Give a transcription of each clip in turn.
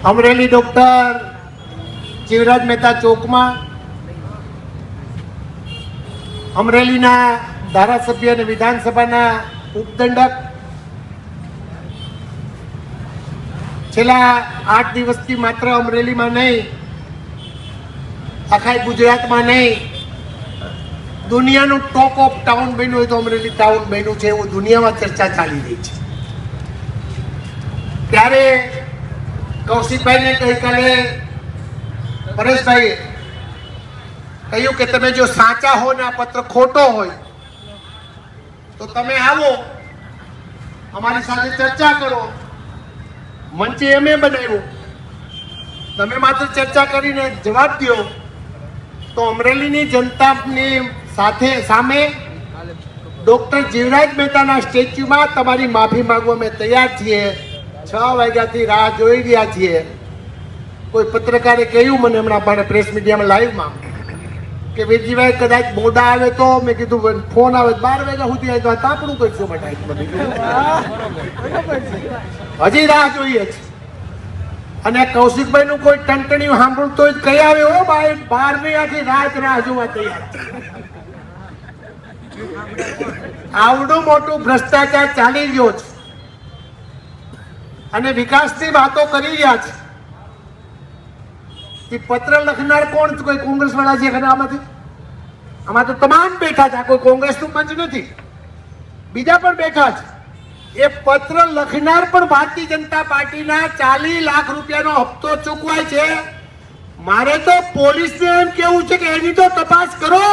Amreli doctor Jivraj Mehta ચોકમાં અમરેલીના ધારાસભ્ય અને વિધાનસભાના ઉપદંડક છેલ્લા 8 દિવસથી માત્ર અમરેલીમાં નહીં, આખા ગુજરાતમાં નહીં, દુનિયાનું ટોક ઓફ ટાઉન બન્યું હોય તો અમરેલી ટાઉન બન્યું છે એવું દુનિયામાં ચર્ચા ચાલી રહી છે. ત્યારે કૌશિકભાઈને ગઈકાલે પરેશભાઈએ કહ્યું કે તમે જો સાચા હો ને આ પત્ર ખોટો હોય તો તમે આવો, અમારી સાથે ચર્ચા કરો. મંચે અમે બનાવ્યું, તમે માત્ર ચર્ચા કરીને જવાબ દો તો અમરેલીની જનતાની સામે ડોક્ટર જીવરાજ મહેતાના સ્ટેચ્યુમાં તમારી માફી માંગવા અમે તૈયાર છીએ. 6 વાગ્યાથી રાહ જોઈ રહ્યા છીએ. કોઈ પત્રકારે કહ્યું મને હમણાં પ્રેસ મીડિયામાં લાઈવમાં કે વીરજીભાઈ કદાચ મોડા આવે તો, મેં કીધું ફોન આવે 12 વાગ્યા સુધી આવે તો તાપણું કરશું બધા. હજી રાહ જોઈએ છે. અને કૌશિકભાઈ નું કોઈ ટંટણિયું સાંભળતો હોય કઈ આવે હો ભાઈ, 12 આખી રાહ જોવા તૈયાર. આવડું મોટું ભ્રષ્ટાચાર ચાલી રહ્યો છે અને વિકાસની વાતો કરી રહ્યા છે. એ પત્ર લખનાર કોણ? કોઈ કોંગ્રેસ વાળા છે ખરા આમાંથી? આમાં તો તમામ બેઠા છે, કોઈ કોંગ્રેસનું મંચ નથી, બીજા પણ બેઠા છે. એ પત્ર લખનાર પણ ભારતીય જનતા પાર્ટીના 40 લાખ રૂપિયાનો હપ્તો ચૂકવાય છે. મારે તો પોલીસને એમ કેવું છે કે એની તો તપાસ કરો.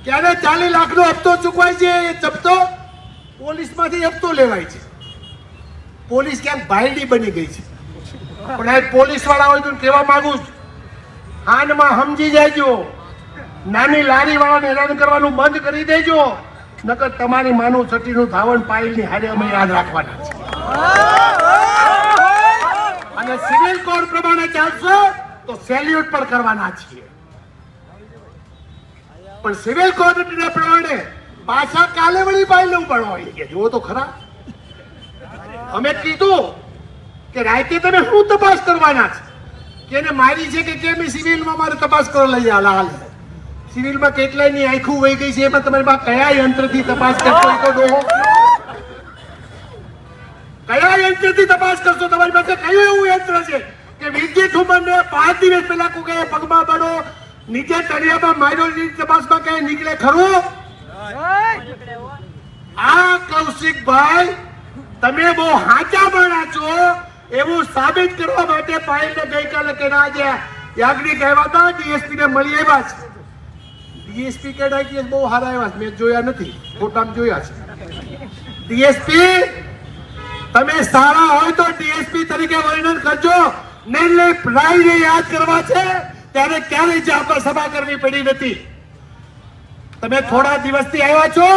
ક્યારે 40 લાખનો હપ્તો ચૂકવાય છે? એ હપ્તો પોલીસમાંથી હપ્તો લેવાય છે. પોલીસ ક્યાંક ભાઈડી બની ગઈ છે. પણ આ પોલીસ વાળા હોય તો કહેવા માંગુ છું, હાનમાં સમજી જાયજો. નાની લારી વાળાને હેરાન કરવાનું બંધ કરી દેજો, નકર તમારી માનું છઠ્ઠીનું ધાવણ પાયલની હારે અમે યાદ રાખવાના છે. અને સિવિલ કોડ પ્રમાણે ચાલશો તો સેલ્યુટ પણ કરવાના છીએ. પણ સિવિલ કોડ પ્રમાણે પાછા કાલે વળી પાયલ ઉપર હોય કે જુઓ તો ખરા. અમે કીધું કે રાતે તમે શું તપાસ કરવાના છે, કે એને મારી છે કે કેમ? સિવિલમાં મારે તપાસ કરો લઈ હાલ. સિવિલમાં કેટલાયની આંખું વહી ગઈ છે, એમાં તમારી પાસે કયા યંત્રથી તપાસ કરશો? એ તો ડોહો કયા યંત્રથી તપાસ કરશો? તમારી પાસે કયું એવું યંત્ર છે કે વિજય ઠુમરને 5 દિવસ પહેલા કોઈ પગમાં પડો નીચે તળિયામાં માઇનોરિટી તપાસમાં કઈ નીકળે ખરું? આ કૌશિકભાઈ તમે બહુ હાચા માણા છો એવું સાબિત કરવા માટે પાયલને ગઈકાલે કે આજે યાજ્ઞિક આવ્યા હતા, ડીએસપી ને મળી આવ્યા છે. ડીએસપી કે ડાયટીએસ બહુ સારા આવ્યા છે, મેં જોયા નથી, ફોટામાં જોયા છે. ડીએસપી તમે સારા હોય તો ડીએસપી તરીકે વર્ણન કરજો. ને પ્રાયને યાદ કરવા છે ત્યારે ક્યારેય જાપા સભા કરવી પડી નથી. તમે થોડા દિવસથી આવ્યા છો,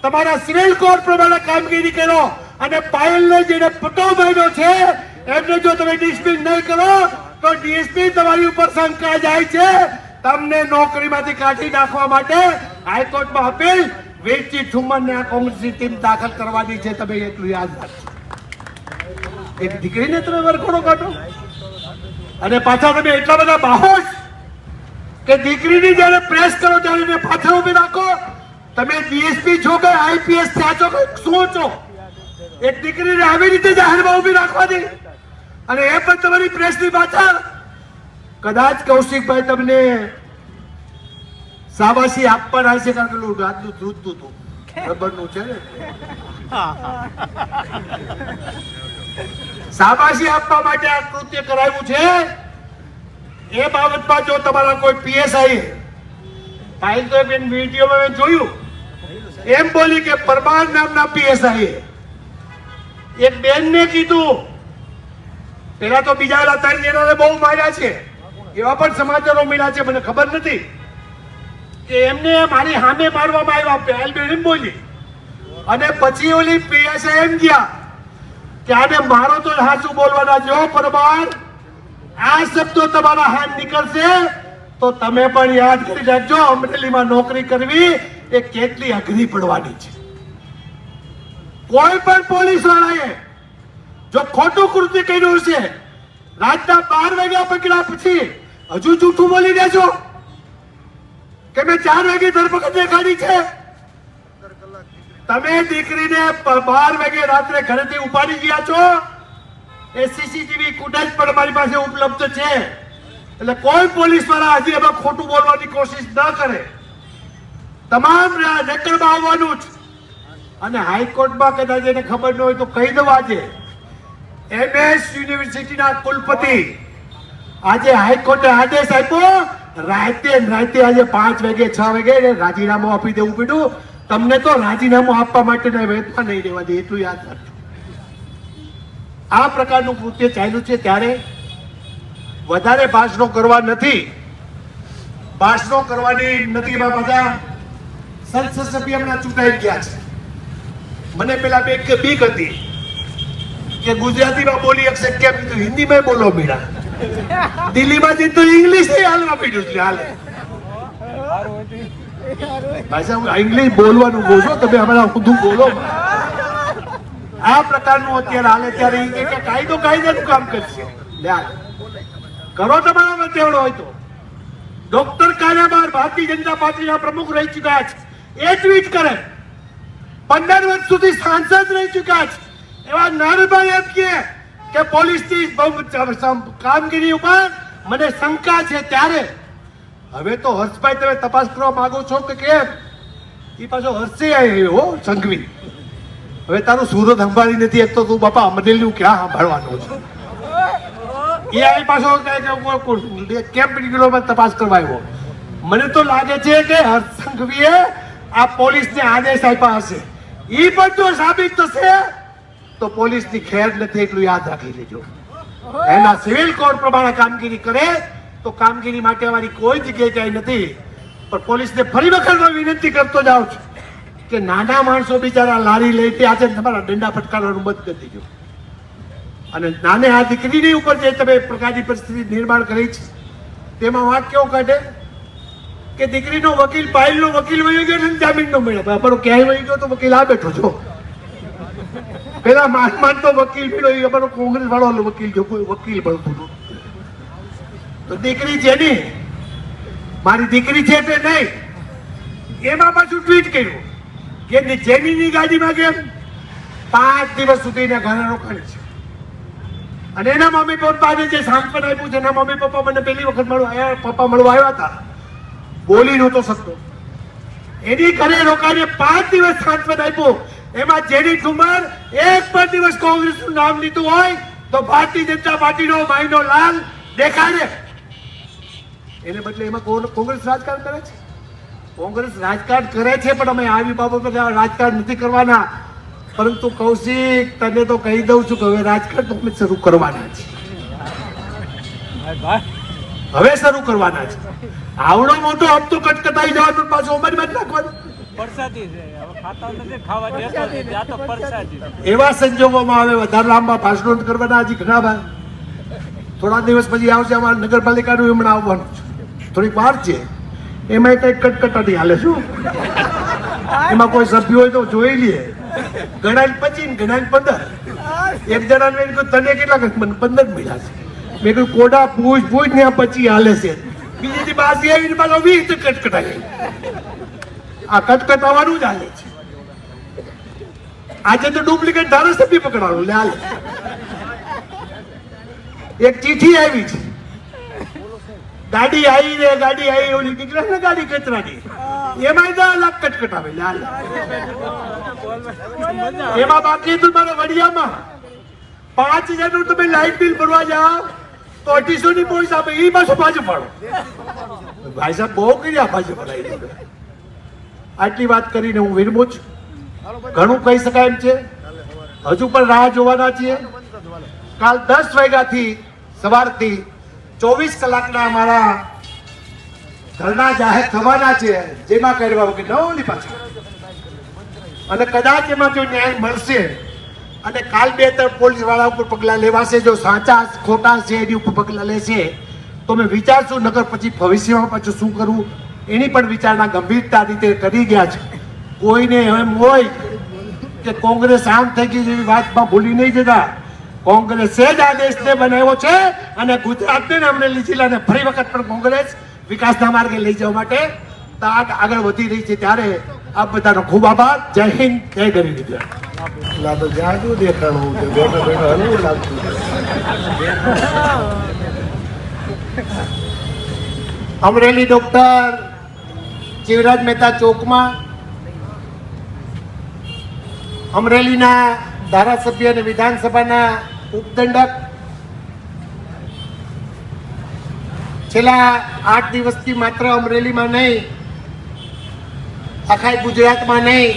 તમારા સિવિલ કોડ પ્રમાણે કામગીરી કરો. અને પાયલને જેને પટો માર્યો છે એમને જો તમે ડિસ્મિસ નહીં કરો તો ડીએસપી તમારી ઉપર શંકા જાય છે. તમને નોકરીમાંથી કાઢી નાખવા માટે હાઈકોર્ટમાં અપીલ વીરજી ઠુમરને આ કોંગ્રેસની ટીમ દાખલ કરવાની છે. તમે એટલું યાદ રાખજો. એક દીકરીને તમે વરઘોડો કાઢો અને પાછા તમે એટલા બધા બાહોશ કે દીકરીની જયારે પ્રેસ કરો ત્યારે એને પાછળ ઉભી રાખો. તમે ડીએસપી છો કે આઈપીએસ થયા છો કે શું છો? એક દીકરીને આવી રીતે જાહેરમાં ઉભી રાખવાની અને એ પણ તમારી પ્રેસની પાછળ. કદાચ કૌશિકભાઈ તમને શાબાશી આપવાના હશે, કારણ કે રાતનું ધ્રુજતું હતું, રબરનું છે ને, શાબાશી આપવા માટે આ કૃત્ય કરાવ્યું છે. એ બાબતમાં જો તમારા કોઈ પીએસઆઈ ફાઇલ તો વિડીયોમાં મેં જોયું એમ બોલી કે પરમાર નામના પીએસઆઈ એક બેનને કીધું, પેલા તો બીજા 3 જણાને બહુ માર્યા છે, એવા પણ સમાચારો મળ્યા છે, મને ખબર નથી કે એમને મારી સામે મારવામાં આવ્યા. પહેલ બેન એમ બોલી અને પછી ઓલી પીએસઆઈ એમ ગયા કે આને મારો તો સાચું બોલવાના. જો પરમાર આ શબ્દો તમારા હાથ નીકળશે તો તમે પણ યાદ કરી રાખજો, અમરેલીમાં નોકરી કરવી એ કેટલી અઘરી પડવાની છે. કોઈ પણ પોલીસ વાળાએ જો ખોટું કૃત્ય કર્યું છે, રાતના 12 વાગ્યા પકડ્યા પછી હજુ જૂઠું બોલી રહ્યા છો કે મેં 4 વાગે ધરપકડ દેખાડી છે. તમે દીકરીને 12 વાગે રાત્રે ઘરેથી ઉપાડી ગયા છો. એ સીસીટીવી ફૂટેજ પણ મારી પાસે ઉપલબ્ધ છે. એટલે કોઈ પોલીસ વાળા હજી એમાં ખોટું બોલવાની કોશિશ ન કરે. તમામ રેકર્ડમાં આવવાનું જ. અને હાઈકોર્ટમાં કદાચ એને ખબર ન હોય તો કહી દઉં, આજે MS યુનિવર્સિટીના કુલપતિ આજે હાઈકોર્ટે આદેશ આપ્યો, રાતે આજે 5 વાગે 6 વાગે રાજીનામું આપી દેવું પડ્યું. તમને તો રાજીનામું આપવા માટેના વેતમાં નહીં રહેવા દે, એટલું યાદ રાખજો. આ પ્રકારનું કૃત્ય ચાલ્યું છે. ત્યારે વધારે ભાષણો કરવા નથી, ભાષણો કરવાની નથી. બધા સંસદ સભ્ય હમણાં ચૂંટાઈ ગયા છે. મને પેલા બીક હતી કે ગુજરાતીમાં બોલી શકશે કેમ, હિન્દીમાં બોલો મીરા. દિલ્હીમાં જઈને તો ઇંગ્લિશ હાલવા પડ્યું છે. હાલે ભાષા હું ઇંગ્લિશ બોલવાનું કહું છું, તમે હમણાં ઊંધું બોલો. આ પ્રકારનું અત્યારે હાલે. ત્યારે કે કાયદાનું કામ કરશે. કરો તમારા તેવડો હોય તો. ડોક્ટર કાનાબાર ભારતીય જનતા પાર્ટીના પ્રમુખ રહી ચુક્યા છે. એ ટ્વીટ કરે 15 વર્ષ સુધી સાંસદ રહી ચુક્યા છે એવા નારભાઈ એમ કે પોલીસની કામગીરી ઉપર મને શંકા છે. ત્યારે હવે તો હર્ષભાઈ તમે તપાસ કરવા માંગો છો કે કેમ? એ પાછો હર્ષે આવ્યો સંઘવી. હવે તારું સુરત સંભાળી નથી એક તો તું બાપા અમરેલીનું ક્યાં સંભાળવાનો છે? એ આવી પાછો કેમ નીકળ્યો તપાસ કરવા આવ્યો. મને તો લાગે છે કે હર્ષ સંઘવીએ આ પોલીસને આદેશ આપ્યા હશે. એ પણ જો સાબિત થશે તો પોલીસની ખેર નથી, એટલું યાદ રાખી લેજો. એના સિવિલ કોડ પ્રમાણે કામગીરી કરે તો કામગીરી માટે અમારી કોઈ જગ્યાએ ક્યાંય નથી. પણ પોલીસને ફરી વખત વિનંતી કરતો જાઉં છું કે નાના માણસો બિચારા લારી લઈ આજે તમારા દંડા ફટકારવાનું બંધ કરી દેજો. અને નાને આ દીકરીની ઉપર જે તમે પ્રકારની પરિસ્થિતિ નિર્માણ કરી છે તેમાં વાત કેવો કાઢે કે દીકરીનો વકીલ પાયલનો વકીલ વહી ગયો છે, જામીન નો મળ્યો. અમારો ક્યાંય વહી ગયો તો વકીલ આ બેઠો છો. પેલા માન તો વકીલ મળ્યો, અમારો કોંગ્રેસ વાળો વકીલ જો કોઈ વકીલ બનતું હતું. તો દીકરી જેની મારી દીકરી છે તે નહીં, એમાં પાછું ટ્વીટ કર્યું કે જેનીની ગાડીમાં કેમ 5 દિવસ સુધી ઘરે રોકાણી છે. અને એના મમ્મી પપ્પાને જે સાંત્વન આપ્યું છે, એના મમ્મી પપ્પા મને પહેલી વખત પપ્પા મળવા આવ્યા હતા, બોલી નહોતો શકતો. એની ઘરે રોકાઈને 5 દિવસ સાંત્વન આપ્યું. એમાં જેની ઠુમર એક પણ દિવસ કોંગ્રેસનું નામ લીધું હોય તો ભારતીય જનતા પાર્ટીનો માયનો લાલ દેખાડે. એને બદલે એમાં કોંગ્રેસ રાજકારણ કરે છે. કોંગ્રેસ રાજકારણ કરે છે, પણ અમે આવી બાબત પર રાજકારણ નથી કરવાના. પરંતુ કૌશિક તને તો કહી દઉં છું કે હવે રાજકારણ તો અમે શરૂ કરવાના છે. હવે શરૂ કરવાના છે. આવડો મોટો હપ્તો કટકટાઈ જવાનો પાછો અમારી બાદ નાખવાનો. એવા સંજોગોમાં હવે વધારે લાંબા ભાષણો કરવાના હજી ઘણા ભાઈ. થોડા દિવસ પછી આવશે અમારા નગરપાલિકાનું હમણાં આવવાનું છે, થોડીક વાર છે. એમાં કઈ કટકટાટી હાલે શું? એમાં કોઈ સભ્ય હોય તો જોઈ લઈએ. ગણાય 25 ગણાય 15. એક જણા તને કેટલા 15 મળ્યા છે. મેં કહ્યું કોડા પૂછ ને 25 હાલે છે. બીજી બાસી આવીને પાછો 20 કટકટાઈ. આ કટકટાવાનું જ હાલે છે. આજે તો ડુપ્લિકેટ ધારાસભ્ય પકડવાનું લે હાલે. એક ચીઠી આવી છે, ગાડી આવી ઓલી નીકળે ને ગાડી કચરાની, એમાં 10 લાખ કટકટાવે લે હાલે. એમાં બાકી તમારે વડિયામાં 5000 નું તમે લાઇટ બિલ ભરવા જાઓ તો 2800 ની પોલીસ આપે. એ પાછું પાછું પાડો. ભાઈ સાહેબ બહુ કર્યા પાછું પડાવી. આટલી વાત કરીને હું વિરમું છું. ઘણું કહી શકાય એમ છે. હજુ પણ રાહ જોવાના છીએ. કાલ 10 વાગ્યાથી સવારથી 24 કલાકના અમારા ધરણા જાહેર થવાના છે, જેમાં કરવા વગર નવની પાછળ. અને કદાચ એમાં જો ન્યાય મળશે અને કાલ 2-3 પોલીસ વાળા ઉપર પગલાં લેવાશે, જો સાચા ખોટા છે એની ઉપર પગલાં લેશે તો અમે વિચારશું. નગર પછી ભવિષ્યમાં પાછું શું કરવું એની પણ વિચારણા ગંભીરતા રીતે કરી ગયા છે. કોઈને એમ હોય કે કોંગ્રેસ આમ થઈ ગઈ એવી વાતમાં ભૂલી નહીં જતા. કોંગ્રેસે જ આ દેશને બનાવ્યો છે અને ગુજરાતને ને અમરેલી જિલ્લાને ફરી વખત પણ કોંગ્રેસ વિકાસના માર્ગે લઈ જવા માટે આગળ વધી રહી છે. ત્યારે આપ બધાનો ખૂબ આભાર. જય હિન્દ, જય ગરીબ ગુજરાત. જાજુ દેખાણું છે, બેઠો બેઠો હલવું લાગતું. અમરેલી ડોક્ટર જીવરાજ મહેતા ચોકમાં અમરેલીના ધારાસભ્ય અને વિધાનસભાના ઉપદંડક છેલ્લા 8 દિવસથી માત્ર અમરેલીમાં નહીં, આખા ગુજરાતમાં નહીં,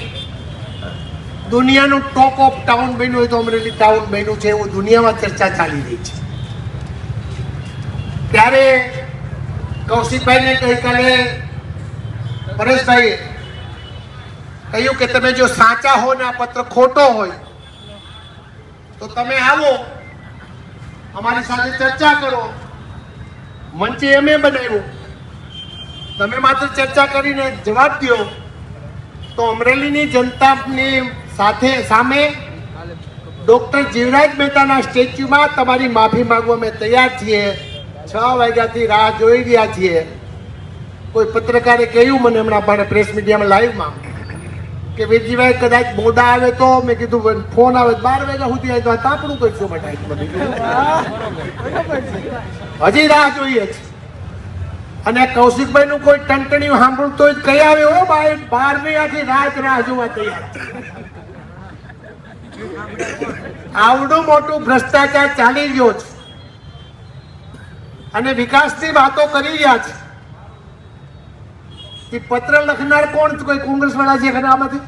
દુનિયાનું ટોક ઓફ ટાઉન બન્યું હોય તો અમરેલી ટાઉન બન્યું છે એવું દુનિયામાં ચર્ચા ચાલી રહી છે. ત્યારે કૌશિકભાઈને ગઈકાલે પરેશભાઈએ કહ્યું કે તમે જો સાચા હો ને આ પત્ર ખોટો હોય તો તમે આવો, અમારી સાથે ચર્ચા કરો. મંચે અમે બનાવ્યું, તમે માત્ર ચર્ચા કરીને જવાબ દો તો અમરેલીની જનતાની સામે ડોક્ટર જીવરાજ મહેતાના સ્ટેચ્યુમાં તમારી માફી માંગવા અમે તૈયાર છીએ. 6 વાગ્યાથી રાહ જોઈ રહ્યા છીએ. કોઈ પત્રકારે કહ્યું મને હમણાં પ્રેસ મીડિયામાં લાઈવમાં કે વીરજીભાઈ કદાચ મોડા આવે તો, મેં કીધું ફોન આવે 12 વાગ્યા સુધી આવે તો તાપણું કરશું માટે હજી રાહ જોઈએ છે. અને કૌશિકભાઈ નું કોઈ ટંટણિયું સાંભળતો જ કઈ આવે હો ભાઈ, 12 આખી રાત રાહ જોવા તૈયાર. આવડું મોટું ભ્રષ્ટાચાર ચાલી રહ્યો છે અને વિકાસની વાતો કરી રહ્યા છે. પત્ર લખનાર કોણ? કોઈ કોંગ્રેસ વાળા છે ખરા આમાંથી?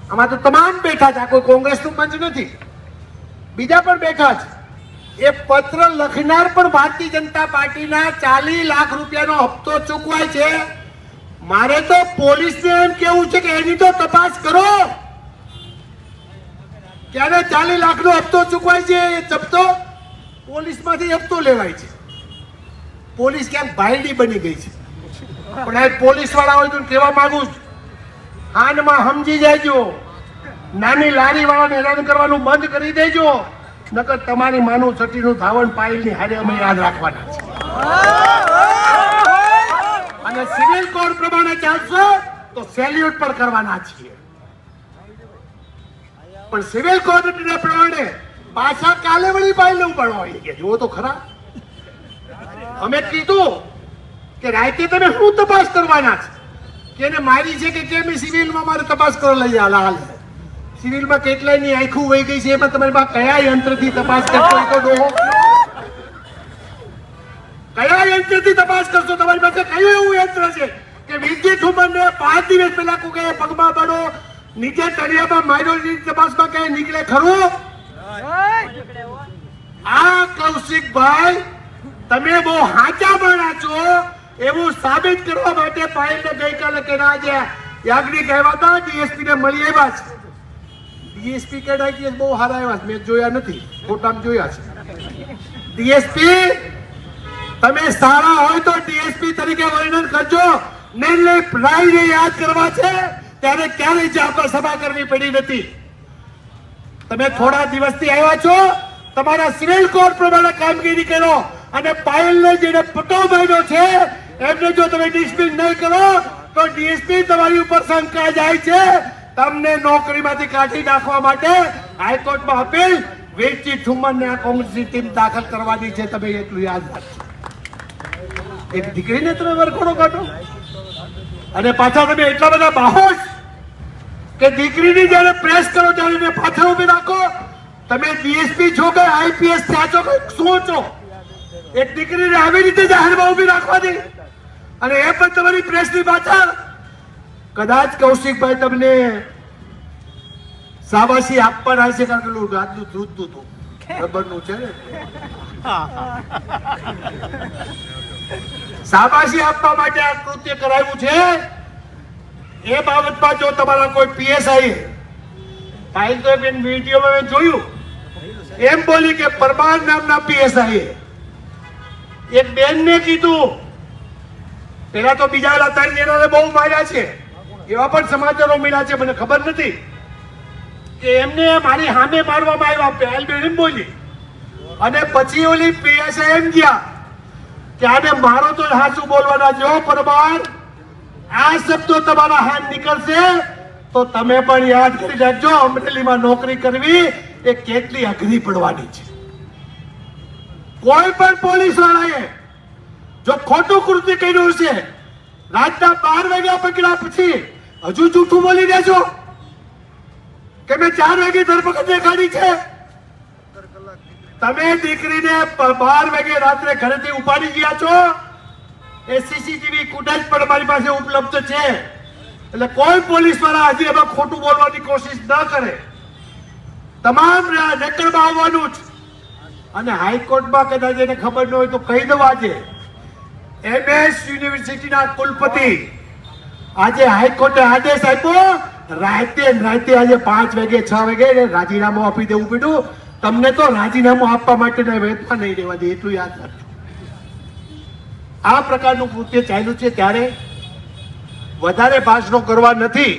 આમાં તો તમામ બેઠા છે, કોઈ કોંગ્રેસનું મંચ નથી, બીજા પણ બેઠા છે. એ પત્ર લખનાર પણ ભારતીય જનતા પાર્ટીના 40 લાખ રૂપિયાનો હપ્તો ચૂકવાય છે. મારે તો પોલીસને એમ કેવું છે કે એની તો તપાસ કરો. ક્યારે 40 લાખનો હપ્તો ચૂકવાય છે? એ જપ્તો પોલીસમાંથી હપ્તો લેવાય છે. પોલીસ ક્યાંક ભાઈડી બની ગઈ છે. પણ આ પોલીસ વાળા હોય તો કહેવા માંગુ છું, હાનમાં સમજી જાયજો. નાની લારી વાળાને હેરાન કરવાનું બંધ કરી દેજો, નકર તમારી માનું છઠ્ઠીનું ધાવણ પાયલની હારે અમે યાદ રાખવાના છે. અને સિવિલ કોડ પ્રમાણે ચાલશો તો સેલ્યુટ પણ કરવાના છીએ. પણ સિવિલ કોડ પ્રમાણે પાછા કાલે વળી પાયલ ઉપાડવા કે જુઓ તો ખરા. અમે કીધું કે રાતે તમે શું તપાસ કરવાના છે, કે એને મારી છે કે કેમ? સિવિલમાં મારે તપાસ કરો લઈ હાલ. સિવિલમાં કેટલાયની આંખું વહી ગઈ છે, એમાં તમારી પાસે કયા યંત્રથી તપાસ કરશો? તો ડોહો કયા યંત્રથી તપાસ કરશો? તમારી પાસે કયું એવું યંત્ર છે કે વિજય ઠુમરને 5 દિવસ પહેલા કોઈ પગમાં પડો નીચે તળિયામાં માર્યો તપાસમાં કઈ નીકળે ખરું? આ કૌશિકભાઈ તમે બહુ હાચા માણા છો એવું સાબિત કરવા માટે પાયલને ગઈકાલે કે આજે યાજ્ઞિક આવ્યા હતા, ડીએસપી ને મળી આવ્યા છે. ડીએસપી કેડા બહુ સારા આવ્યા છે, મેં જોયા નથી, ફોટામાં જોયા છે. ડીએસપી તમે સારા હોય તો ડીએસપી તરીકે વર્ણન કરજો. ને પ્રાયને યાદ કરવા છે ત્યારે ક્યારેય જાપા સભા કરવી પડી નથી. તમે થોડા દિવસથી આવ્યા છો, તમારા સિવિલ કોડ પ્રમાણે કામગીરી કરો અને પાયલને જેને પટો માર્યો છે એમને જો તમે ડિસ્મિસ નહીં કરો તો ડીએસપી તમારી ઉપર શંકા જાય છે. તમને નોકરીમાંથી કાઢી નાખવા માટે હાઈકોર્ટમાં અપીલ વિજય ઠુમરને આ કોંગ્રેસની ટીમ દાખલ કરવાની છે. તમે એટલું યાદ રાખજો. એક દીકરીને તમે વરઘોડો કાઢો અને પાછા તમે એટલા બધા બાહોશ કે દીકરીની જયારે પ્રેસ કરો ત્યારે એને પાછળ ઉભી રાખો. તમે ડીએસપી છો કે આઈપીએસ થયા છો કે શું છો? એક દીકરીને આવી રીતે જાહેરમાં ઉભી રાખવાની અને એ પણ તમારી પ્રેસની પાછળ. કદાચ કૌશિકભાઈ તમને શાબાશી આપવાના છે કારણ કે રાતનું ધ્રુજતું હતું, રબરનું છે ને, શાબાશી આપવા માટે આ કૃત્ય કરાવ્યું છે. એ બાબતમાં જો તમારા કોઈ પીએસઆઈ ફાઇલ તો વિડીયોમાં મેં જોયું એમ બોલી કે પરમાર નામના પીએસઆઈ એક બેનને કીધું, પેલા તો બીજા 3 જણાને બહુ માર્યા છે, એવા પણ સમાચારો મળ્યા છે, મને ખબર નથી કે એમને મારી સામે મારવામાં આવ્યા. પહેલ બેન એમ બોલી અને પછી ઓલી પીએસઆઈ એમ ગયા કે આને મારો તો સાચું બોલવાના જો પરમાર આ શબ્દો તમારા હાથ નીકળશે તો તમે પણ યાદ કરી રાખજો અમરેલીમાં નોકરી કરવી એ કેટલી અઘરી પડવાની છે. કોઈ પણ પોલીસ વાળાએ જો ખોટું કૃત્ય કર્યું છે રાતના 12 વાગ્યા પકડ્યા પછી હજુ જૂઠું બોલી દેજો કે મેં 4 વાગે ધરપકડ દેખાડી છે. તમે દીકરીને 12 વાગે રાત્રે ઘરેથી ઉપાડી ગયા છો એ સીસીટીવી ફૂટેજ પણ મારી પાસે ઉપલબ્ધ છે. એટલે કોઈ પોલીસ વાળા હજી એમાં ખોટું બોલવાની કોશિશ ન કરે. તમામ રેકર્ડમાં આવવાનું જ. અને હાઈકોર્ટમાં કદાચ એને ખબર ન હોય તો કહી દઉં આજે MS યુનિવર્સિટીના કુલપતિ આજે હાઈકોર્ટે આદેશ આપ્યો રાતે આજે 5 વાગે 6 વાગે રાજીનામું આપી દેવું પડ્યું. તમને તો રાજીનામું આપવા માટે વેતમાં નહીં રહેવા દે એટલું યાદ રાખજો. આ પ્રકારનું કૃત્ય ચાલ્યું છે ત્યારે વધારે ભાષણો કરવા નથી.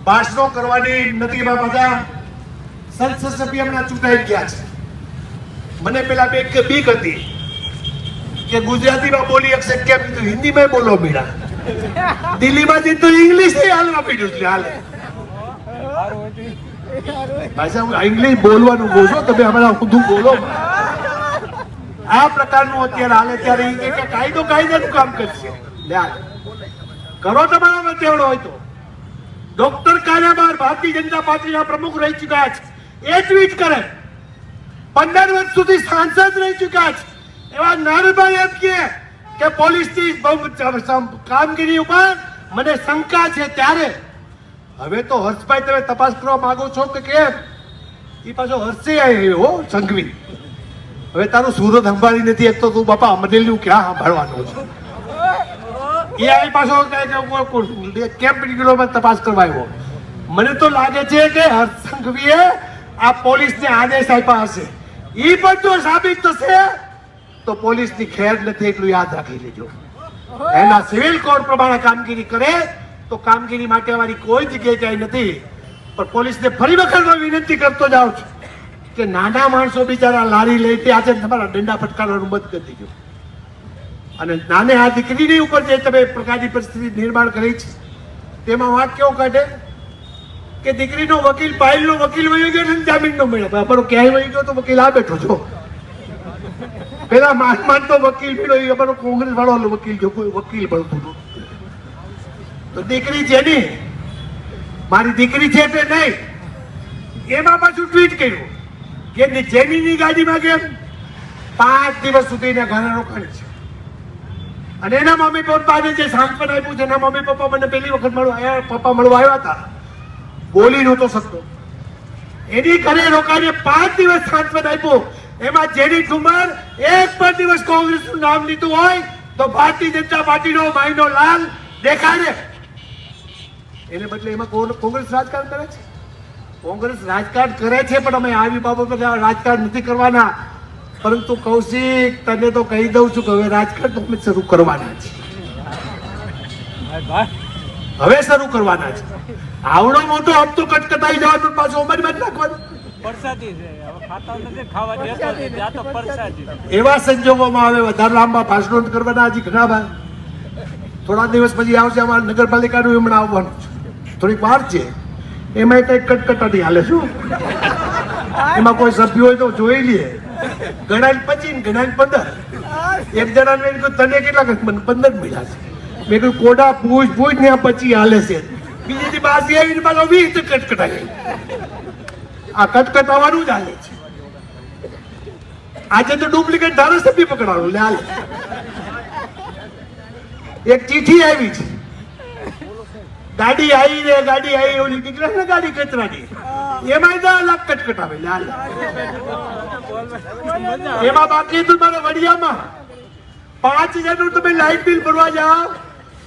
ભાષણો કરવાની નથી. બધા સંસદ સભ્ય હમણાં ચૂંટાઈ ગયા છે. મને પેલા બીક હતી કે ગુજરાતીમાં બોલી શકશે કેમ કીધું હિન્દીમાં બોલો મીરા. દિલ્હીમાં જઈને તો ઇંગ્લિશ હાલવા પડ્યું છે હાલે. ભાષા હું ઇંગ્લિશ બોલવાનું કહું છું તમે હમણાં ઊંધું બોલો. આ પ્રકારનું અત્યારે હાલે ત્યારે કે કાયદો કાયદાનું કામ કરશે. કરો તમારા મતેવડો હોય તો. ડોક્ટર કાનાબાર ભારતીય જનતા પાર્ટીના પ્રમુખ રહી ચુક્યા છે એ ટ્વીટ કરે 15 વર્ષ સુધી સાંસદ રહી ચુક્યા છે એવા નારભાઈ એમ કે પોલીસની કામગીરી ઉપર મને શંકા છે. ત્યારે હવે તો હર્ષભાઈ તમે તપાસ કરવા માંગો છો કે કેમ? એ પાછો હર્ષે આવ્યો સંઘવી. હવે તારું સુરત સંભાળી નથી એક તો તું બાપા અમરેલીનું ક્યાં સાંભળવાનું છે? એ આવી પાછો કેમ બ્રિગેડમાં તપાસ કરવા આવ્યો. મને તો લાગે છે કે હર્ષ સંઘવીએ આ પોલીસને આદેશ આપ્યા હશે. એ પણ જો સાબિત થશે તો પોલીસની ખેર નથી એટલું યાદ રાખી લેજો. એના સિવિલ કોડ પ્રમાણે કામગીરી કરે તો કામગીરી માટે અમારી કોઈ જગ્યાએ ક્યાંય નથી. પણ પોલીસને ફરી વખત વિનંતી કરતો જાઉં છું કે નાના માણસો બિચારા લારી લઈ તે આજે તમારા દંડા ફટકારવાનું બંધ કરી દેજો. અને નાને આ દીકરીની ઉપર જે તમે પ્રકારની પરિસ્થિતિ નિર્માણ કરી છે તેમાં વાત કેવો કાઢે કે દીકરીનો વકીલ પાયલનો વકીલ વહી ગયો ને જામીન નો મળ્યો. અમારો ક્યાંય વહી ગયો તો વકીલ આ બેઠો છો. પેલા માન તો વકીલ મળ્યો અમારો કોંગ્રેસ વાળો વકીલ જો કોઈ વકીલ મળતું હતું. તો દીકરી છે ને મારી દીકરી છે તે નહીં. એમાં પાછું ટ્વીટ કર્યું કે જેનીની ગાડીમાં કેમ 5 દિવસ સુધી ઘરે રોકાણી છે. અને એના મમ્મી પપ્પાને જે સાંત્વન આપ્યું છે એના મમ્મી પપ્પા મને પહેલી વખત પપ્પા મળવા આવ્યા હતા. બોલી નહોતો શકતો. એની ઘરે રોકાઈને 5 દિવસ સાંત્વન આપ્યું. એમાં જેની ઠુમર એક પણ દિવસ કોંગ્રેસનું નામ લીધું હોય તો ભારતીય જનતા પાર્ટીનો માયનો લાલ દેખાડે. એને બદલે એમાં કોંગ્રેસ રાજકારણ કરે છે. કોંગ્રેસ રાજકારણ કરે છે પણ અમે આવી બાબત પર રાજકારણ નથી કરવાના. પરંતુ કૌશિક તને તો કહી દઉં છું કે હવે રાજકારણ તો અમે શરૂ કરવાના છે. હવે શરૂ કરવાના છે. આવડો મોટો હપ્તો કટકટાઈ જવાનો પાછો અમારી બાજુ નાખવાનો. એવા સંજોગોમાં હવે વધારે લાંબા ભાષણો કરવાના હજી ઘણા ભાઈ. થોડા દિવસ પછી આવશે અમારા નગરપાલિકાનું હમણાં આવવાનું છે. થોડીક વાર છે. એમાં કઈ કટકટાટી હાલે શું? એમાં કોઈ સભ્ય હોય તો જોઈ લઈએ. ગણાય 25 ગણાય 15. એક જણા મેં કીધું તને કેટલા 15 મળ્યા છે. મેં કીધું કોડા પૂછ ને આ 25 હાલે છે. બીજી બાસી આવીને પાછો 20 કટકટાઈ. આ કટકટાવાનું જ હાલે છે. આજે તો ડુપ્લિકેટ ધારાસભ્ય પકડાણું લે હાલે. એક ચીઠી આવી છે. ગાડી આવી ઓલી નીકળે ને ગાડી કચરાની એમાં 10 લાખ કટકટાવે લે હાલે. એમાં બાકી તમારા વડિયામાં 5000 નું તમે લાઇટ બિલ ભરવા જાઓ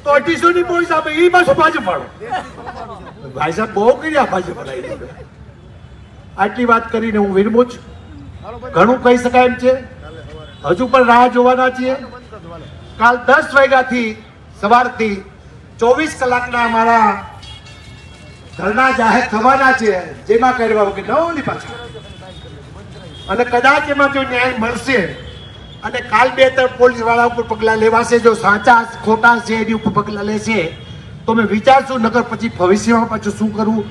તો 2800 ની પોલીસ આપે. એ પાછું પાછું પાડો. ભાઈ સાહેબ બહુ કર્યા પાછું પડાવી. આટલી વાત કરીને હું વિરમું છું. ઘણું કહી શકાય એમ છે. હજુ પણ રાહ જોવાના છીએ. કાલ 10 વાગ્યાથી સવારથી 24 કલાકના અમારા ધરણા જાહેર થવાના છે. જેમાં કરવા કે નવની પાછળ અને કદાચ એમાં જો ન્યાય મળશે અને કાલ 2-3 પોલીસ વાળા ઉપર પગલાં લેવાશે, જો સાચા ખોટા છે એની ઉપર પગલાં લેશે તો મેં વિચારશું, નગર પછી ભવિષ્યમાં પાછું શું કરવું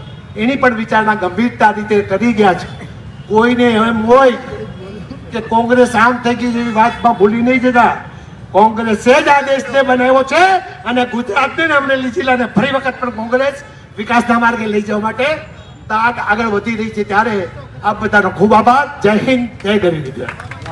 એની પણ વિચારણા ગંભીરતા રીતે કરી ગયા છે. કોઈને એમ હોય કે કોંગ્રેસ આમ થઈ ગઈ એવી વાતમાં ભૂલી નહીં જતા. કોંગ્રેસે જ આ દેશને બનાવ્યો છે અને ગુજરાતને ને અમરેલી જિલ્લાને ફરી વખત પણ કોંગ્રેસ વિકાસના માર્ગે લઈ જવા માટે આગળ વધી રહી છે. ત્યારે આપ બધાનો ખૂબ આભાર. જય હિન્દ, જય ગરીબ.